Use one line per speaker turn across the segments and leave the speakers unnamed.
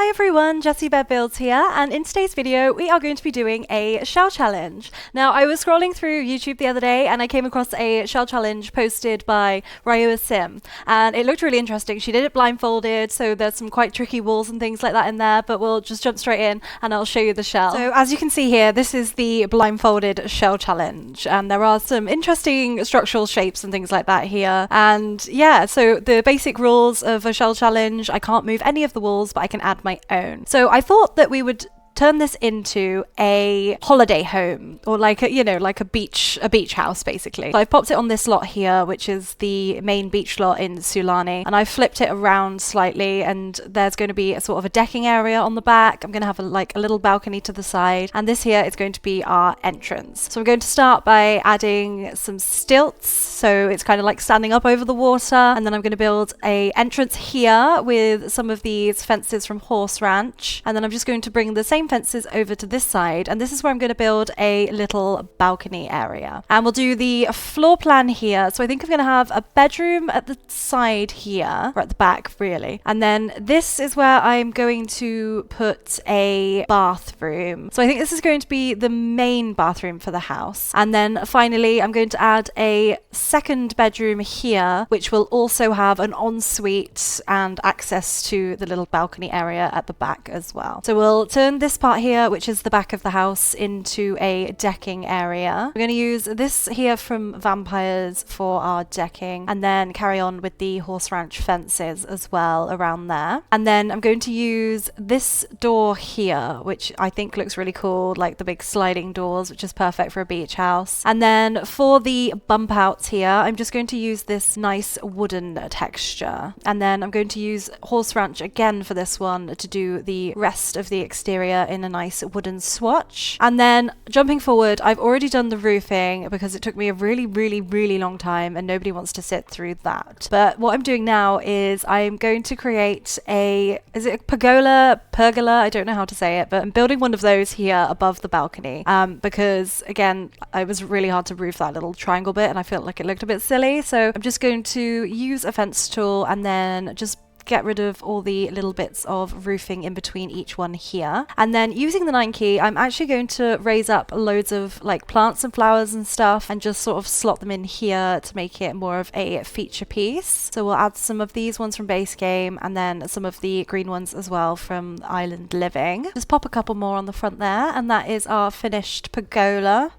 Hi everyone, Jessie Bear Builds here, and in today's video we are going to be doing a shell challenge. Now I was scrolling through YouTube the other day and I came across a shell challenge posted by Ryeua Sim, and it looked really interesting. She did it blindfolded, so there's some quite tricky walls and things like that in there, but we'll just jump straight in and I'll show you the shell. So as you can see here, this is the blindfolded shell challenge, and there are some interesting structural shapes and things like that here. And yeah, so the basic rules of a shell challenge: I can't move any of the walls, but I can add my own. So I thought that we would turn this into a holiday home, or like a, like a beach house basically. So I've popped it on this lot here, which is the main beach lot in Sulani, and I've flipped it around slightly, and there's going to be a sort of a decking area on the back. I'm going to have a little balcony to the side, and this here is going to be our entrance. So I'm going to start by adding some stilts, so it's kind of like standing up over the water, and then I'm going to build a entrance here with some of these fences from Horse Ranch, and then I'm just going to bring the same fences over to this side, and this is where I'm going to build a little balcony area. And we'll do the floor plan here. So I think I'm going to have a bedroom at the side here, or at the back really, and then this is where I'm going to put a bathroom. So I think this is going to be the main bathroom for the house, and then finally I'm going to add a second bedroom here, which will also have an ensuite and access to the little balcony area at the back as well. So we'll turn this part here, which is the back of the house, into a decking area. We're going to use this here from Vampires for our decking, and then carry on with the Horse Ranch fences as well around there. And then I'm going to use this door here, which I think looks really cool, like the big sliding doors, which is perfect for a beach house. And then for the bump outs here, I'm just going to use this nice wooden texture, and then I'm going to use Horse Ranch again for this one to do the rest of the exterior in a nice wooden swatch. And then jumping forward, I've already done the roofing because it took me a really long time and nobody wants to sit through that. But what I'm doing now is I'm going to create is it a pergola? I don't know how to say it, but I'm building one of those here above the balcony because again, it was really hard to roof that little triangle bit and I felt like it looked a bit silly. So I'm just going to use a fence tool and then just get rid of all the little bits of roofing in between each one here. And then using the 9 key, I'm actually going to raise up loads of like plants and flowers and stuff and just sort of slot them in here to make it more of a feature piece. So we'll add some of these ones from base game and then some of the green ones as well from Island Living. Just pop a couple more on the front there, and that is our finished pergola.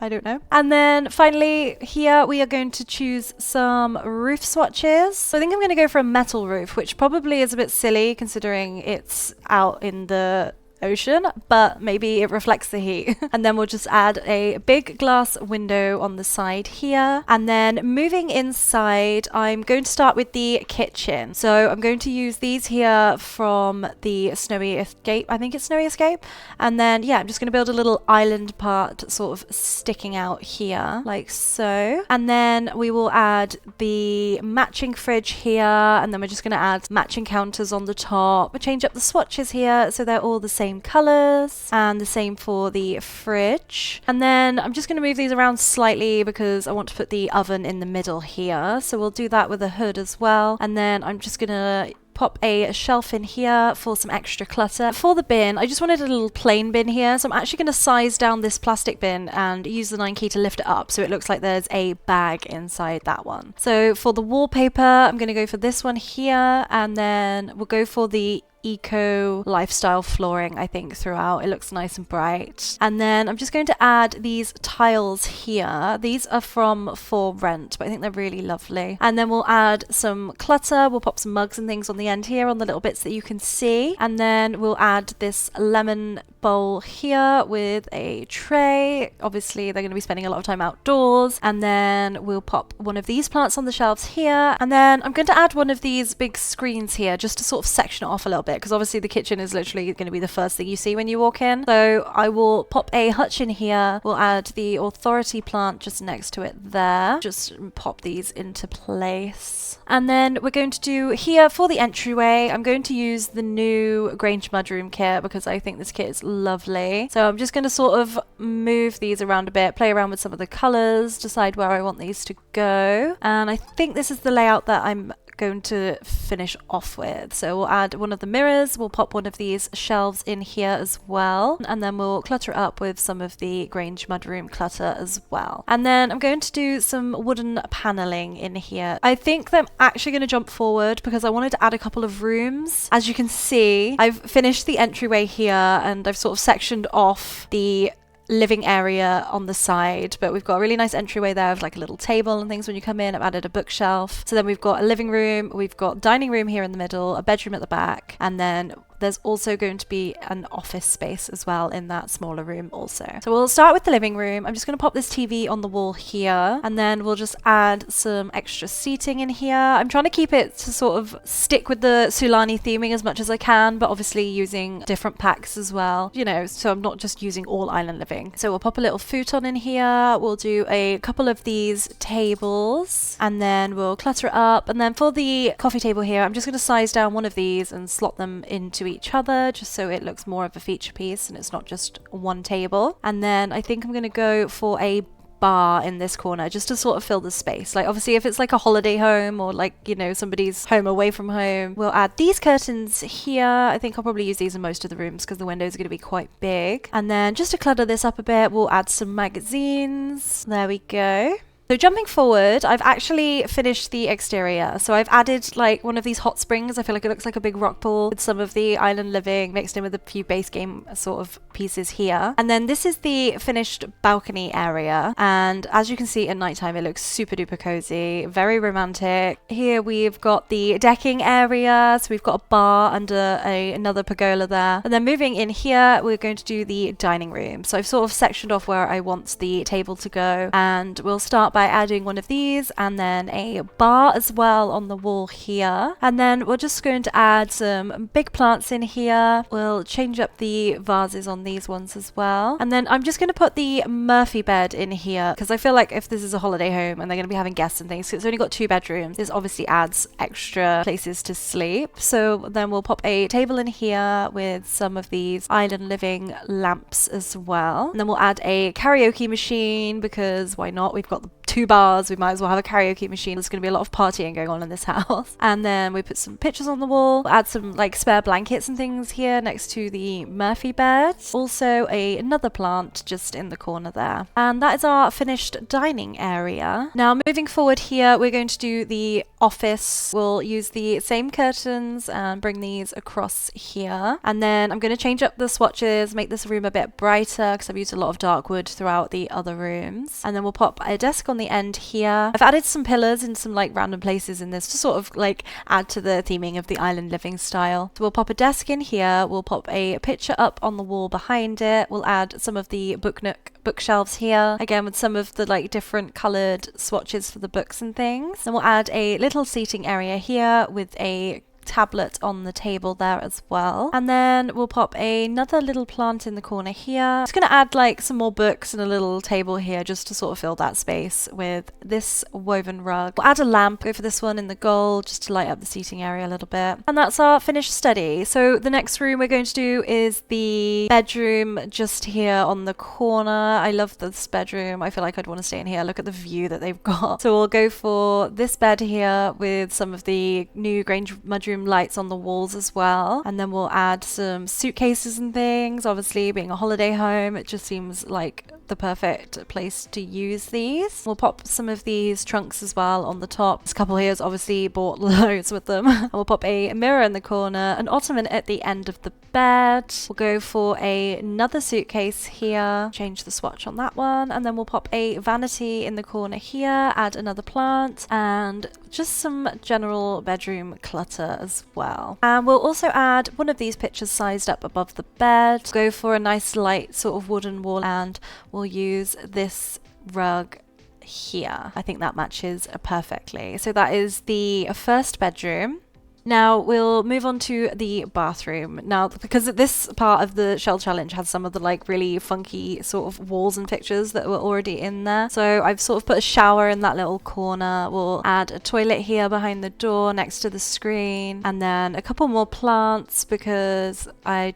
I don't know. And then finally here we are going to choose some roof swatches. So I think I'm going to go for a metal roof, which probably is a bit silly considering it's out in the ocean, but maybe it reflects the heat. And then we'll just add a big glass window on the side here. And then moving inside, I'm going to start with the kitchen. So I'm going to use these here from the Snowy Escape. I think it's Snowy Escape. And then yeah, I'm just going to build a little island part sort of sticking out here like so. And then we will add the matching fridge here, and then we're just going to add matching counters on the top. We'll change up the swatches here so they're all the same colors, and the same for the fridge. And then I'm just going to move these around slightly because I want to put the oven in the middle here, so we'll do that with a hood as well. And then I'm just going to pop a shelf in here for some extra clutter. For the bin, I just wanted a little plain bin here, so I'm actually going to size down this plastic bin and use the 9 key to lift it up so it looks like there's a bag inside that one. So for the wallpaper, I'm going to go for this one here, and then we'll go for the eco lifestyle flooring, I think, throughout. It looks nice and bright. And then I'm just going to add these tiles here. These are from For Rent, but I think they're really lovely. And then we'll add some clutter. We'll pop some mugs and things on the end here on the little bits that you can see. And then we'll add this lemon bowl here with a tray. Obviously, they're going to be spending a lot of time outdoors. And then we'll pop one of these plants on the shelves here. And then I'm going to add one of these big screens here just to sort of section it off a little bit, because obviously the kitchen is literally going to be the first thing you see when you walk in. So I will pop a hutch in here. We'll add the authority plant just next to it there. Just pop these into place. And then we're going to do here for the entryway, I'm going to use the new Grange Mudroom kit because I think this kit is lovely. So I'm just going to sort of move these around a bit, play around with some of the colors, decide where I want these to go. And I think this is the layout that I'm going to finish off with. So we'll add one of the mirrors, we'll pop one of these shelves in here as well, and then we'll clutter it up with some of the Grange mudroom clutter as well. And then I'm going to do some wooden paneling in here. I think that I'm actually going to jump forward because I wanted to add a couple of rooms. As you can see, I've finished the entryway here and I've sort of sectioned off the living area on the side, but we've got a really nice entryway there with like a little table and things when you come in. I've added a bookshelf. So then we've got a living room, we've got dining room here in the middle, a bedroom at the back, and then there's also going to be an office space as well in that smaller room also. So we'll start with the living room. I'm just going to pop this TV on the wall here, and then we'll just add some extra seating in here. I'm trying to keep it to sort of stick with the Sulani theming as much as I can, but obviously using different packs as well, you know, so I'm not just using all island living. So we'll pop a little futon in here. We'll do a couple of these tables, and then we'll clutter it up. And then for the coffee table here, I'm just going to size down one of these and slot them into each other just so it looks more of a feature piece and it's not just one table. And then I think I'm going to go for a bar in this corner just to sort of fill the space. Like obviously if it's like a holiday home or like, you know, somebody's home away from home, we'll add these curtains here. I think I'll probably use these in most of the rooms because the windows are going to be quite big. And then just to clutter this up a bit, we'll add some magazines. There we go. So jumping forward, I've actually finished the exterior. So I've added like one of these hot springs. I feel like it looks like a big rock pool with some of the island living mixed in with a few base game sort of pieces here. And then this is the finished balcony area. And as you can see at nighttime, it looks super duper cozy, very romantic. Here we've got the decking area. So we've got a bar under another pergola there. And then moving in here, we're going to do the dining room. So I've sort of sectioned off where I want the table to go. And we'll start by adding one of these and then a bar as well on the wall here. And then we're just going to add some big plants in here. We'll change up the vases on these ones as well. And then I'm just going to put the Murphy bed in here because I feel like if this is a holiday home and they're going to be having guests and things, it's only got 2 bedrooms, this obviously adds extra places to sleep. So then we'll pop a table in here with some of these island living lamps as well. And then we'll add a karaoke machine because why not? We've got the 2 bars, we might as well have a karaoke machine. There's going to be a lot of partying going on in this house. And then we put some pictures on the wall. We'll add some like spare blankets and things here next to the Murphy bed. Also another plant just in the corner there. And that is our finished dining area. Now moving forward here, we're going to do the office. We'll use the same curtains and bring these across here. And then I'm going to change up the swatches, make this room a bit brighter because I've used a lot of dark wood throughout the other rooms. And then we'll pop a desk on the end here. I've added some pillars in some like random places in this to sort of like add to the theming of the island living style. So we'll pop a desk in here, we'll pop a picture up on the wall behind it, we'll add some of the book nook bookshelves here, again with some of the like different coloured swatches for the books and things. Then we'll add a little seating area here with a tablet on the table there as well. And then we'll pop another little plant in the corner here. Just going to add like some more books and a little table here just to sort of fill that space with this woven rug. We'll add a lamp, go for this one in the gold just to light up the seating area a little bit. And that's our finished study. So the next room we're going to do is the bedroom just here on the corner. I love this bedroom. I feel like I'd want to stay in here. Look at the view that they've got. So we'll go for this bed here with some of the new Grange mudroom lights on the walls as well. And then we'll add some suitcases and things. Obviously being a holiday home, it just seems like the perfect place to use these. We'll pop some of these trunks as well on the top. This couple here has obviously bought loads with them. And we'll pop a mirror in the corner, an ottoman at the end of the bed. We'll go for another suitcase here, change the swatch on that one, and then we'll pop a vanity in the corner here, add another plant, and just some general bedroom clutter as well. And we'll also add one of these pictures sized up above the bed. Go for a nice light sort of wooden wall, and we'll use this rug here. I think that matches perfectly. So that is the first bedroom. Now we'll move on to the bathroom. Now, because this part of the shell challenge has some of the like really funky sort of walls and pictures that were already in there. So I've sort of put a shower in that little corner. We'll add a toilet here behind the door next to the screen, and then a couple more plants because I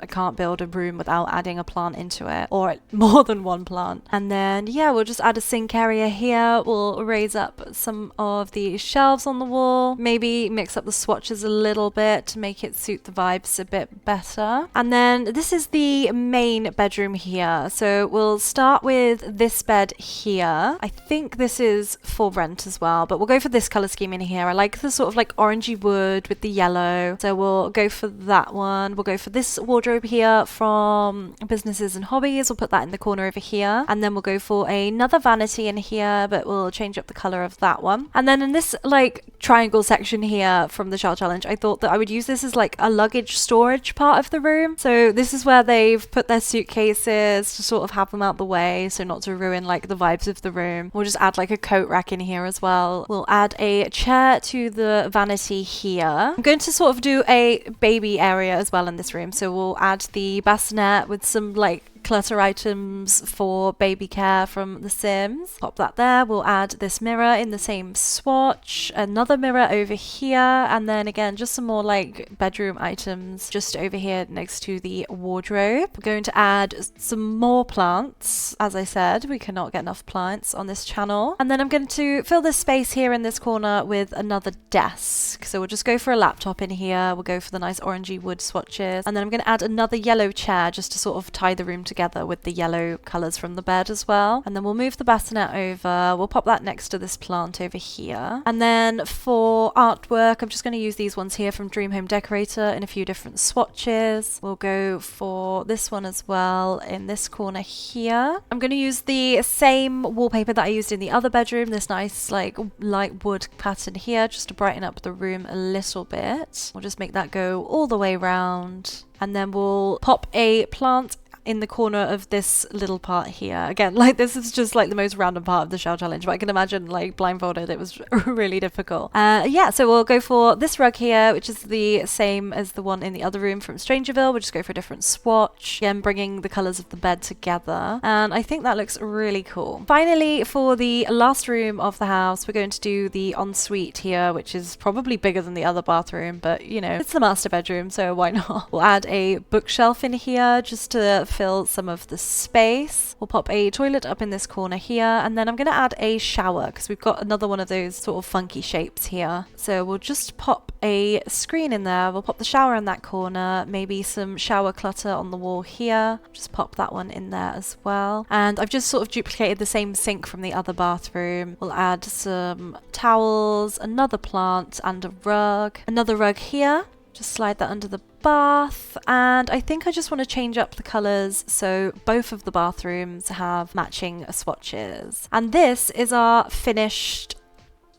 can't build a room without adding a plant into it, or more than one plant. And then yeah, we'll just add a sink area here. We'll raise up some of the shelves on the wall, maybe mix up the swatches a little bit to make it suit the vibes a bit better. And then this is the main bedroom here. So we'll start with this bed here. I think this is for rent as well, but we'll go for this color scheme in here. I like the sort of like orangey wood with the yellow, so we'll go for that one. We'll go for this wardrobe here from Businesses and Hobbies. We'll put that in the corner over here, and then we'll go for another vanity in here, but we'll change up the color of that one. And then in this like triangle section here from the shell challenge, I thought that I would use this as like a luggage storage part of the room. So this is where they've put their suitcases to sort of have them out the way, so not to ruin like the vibes of the room. We'll just add like a coat rack in here as well. We'll add a chair to the vanity here. I'm going to sort of do a baby area as well in this room, so we'll add the bassinet with some like clutter items for baby care from The Sims. Pop that there. We'll add this mirror in the same swatch, another mirror over here, and then again just some more like bedroom items just over here next to the wardrobe. We're going to add some more plants. As I said, we cannot get enough plants on this channel. And then I'm going to fill this space here in this corner with another desk. So we'll just go for a laptop in here. We'll go for the nice orangey wood swatches, and then I'm going to add another yellow chair just to sort of tie the room together with the yellow colours from the bed as well. And then we'll move the bassinet over. We'll pop that next to this plant over here. And then for artwork, I'm just going to use these ones here from Dream Home Decorator in a few different swatches. We'll go for this one as well in this corner here. I'm going to use the same wallpaper that I used in the other bedroom, this nice like light wood pattern here, just to brighten up the room a little bit. We'll just make that go all the way around. And then we'll pop a plant in the corner of this little part here. Again, like this is just like the most random part of the shell challenge, but I can imagine like blindfolded it was really difficult. Yeah, so we'll go for this rug here, which is the same as the one in the other room from Strangerville. We'll just go for a different swatch, again bringing the colours of the bed together, and I think that looks really cool. Finally, for the last room of the house, we're going to do the ensuite here, which is probably bigger than the other bathroom, but you know, it's the master bedroom, so why not? We'll add a bookshelf in here just to fill some of the space. We'll pop a toilet up in this corner here, and then I'm going to add a shower because we've got another one of those sort of funky shapes here. So we'll just pop a screen in there. We'll pop the shower in that corner, maybe some shower clutter on the wall here. Just pop that one in there as well. And I've just sort of duplicated the same sink from the other bathroom. We'll add some towels, another plant, and a rug. Another rug here. Just slide that under the bath, and I think I just want to change up the colours so both of the bathrooms have matching swatches. And this is our finished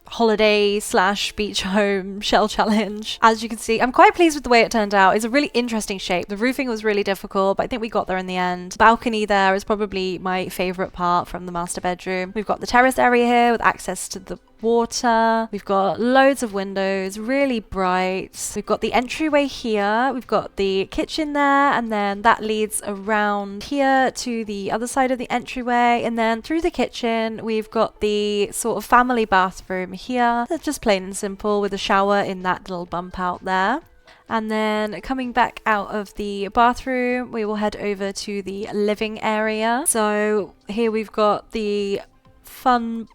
holiday slash beach home shell challenge. As you can see, I'm quite pleased with the way it turned out. It's a really interesting shape. The roofing was really difficult, but I think we got there in the end. The balcony there is probably my favourite part from the master bedroom. We've got the terrace area here with access to the water. We've got loads of windows, really bright. We've got the entryway here. We've got the kitchen there, and then that leads around here to the other side of the entryway, and then through the kitchen we've got the sort of family bathroom here. That's just plain and simple with a shower in that little bump out there. And then coming back out of the bathroom, we will head over to the living area. So here we've got the fun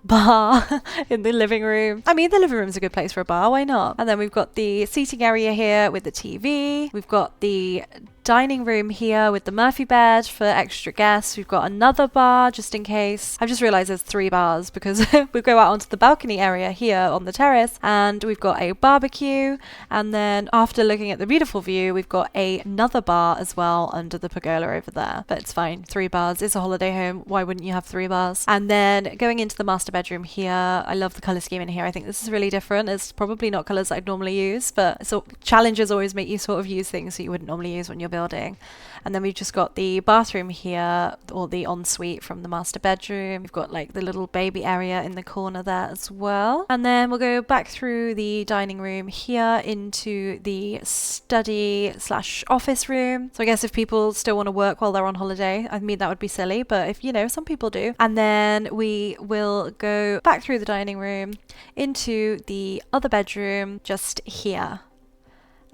bar in the living room. I mean, the living room is a good place for a bar, why not? And then we've got the seating area here with the TV. We've got the dining room here with the Murphy bed for extra guests. We've got another bar just in case. I've just realized there's 3 bars because we go out onto the balcony area here on the terrace, and we've got a barbecue, and then after looking at the beautiful view we've got another bar as well under the pergola over there. But it's fine, 3 bars. It's a holiday home, why wouldn't you have 3 bars? And then going into the master bedroom here, I love the color scheme in here. I think this is really different. It's probably not colors I'd normally use, but so challenges always make you sort of use things that you wouldn't normally use when you're building. And then we've just got the bathroom here, or the ensuite from the master bedroom. We've got like the little baby area in the corner there as well. And then we'll go back through the dining room here into the study slash office room. So I guess if people still want to work while they're on holiday, I mean, that would be silly, but if, you know, some people do. And then we will go back through the dining room into the other bedroom just here.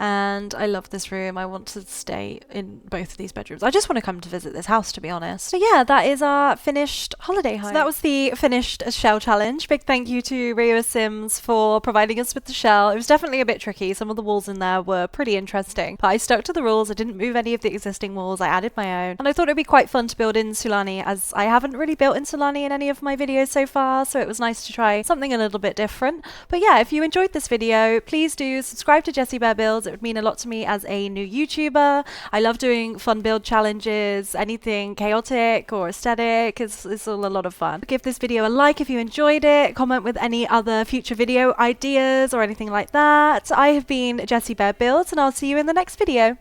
And I love this room. I want to stay in both of these bedrooms. I just want to come to visit this house, to be honest. So yeah, that is our finished holiday home. So that was the finished shell challenge. Big thank you to Ryeua Sims for providing us with the shell. It was definitely a bit tricky. Some of the walls in there were pretty interesting, but I stuck to the rules. I didn't move any of the existing walls. I added my own. And I thought it'd be quite fun to build in Sulani, as I haven't really built in Sulani in any of my videos so far. So it was nice to try something a little bit different. But yeah, if you enjoyed this video, please do subscribe to Jessie Bear Builds. It would mean a lot to me as a new YouTuber. I love doing fun build challenges. Anything chaotic or aesthetic is all a lot of fun. Give this video a like if you enjoyed it. Comment with any other future video ideas or anything like that. I have been Jessie Bear Builds, and I'll see you in the next video.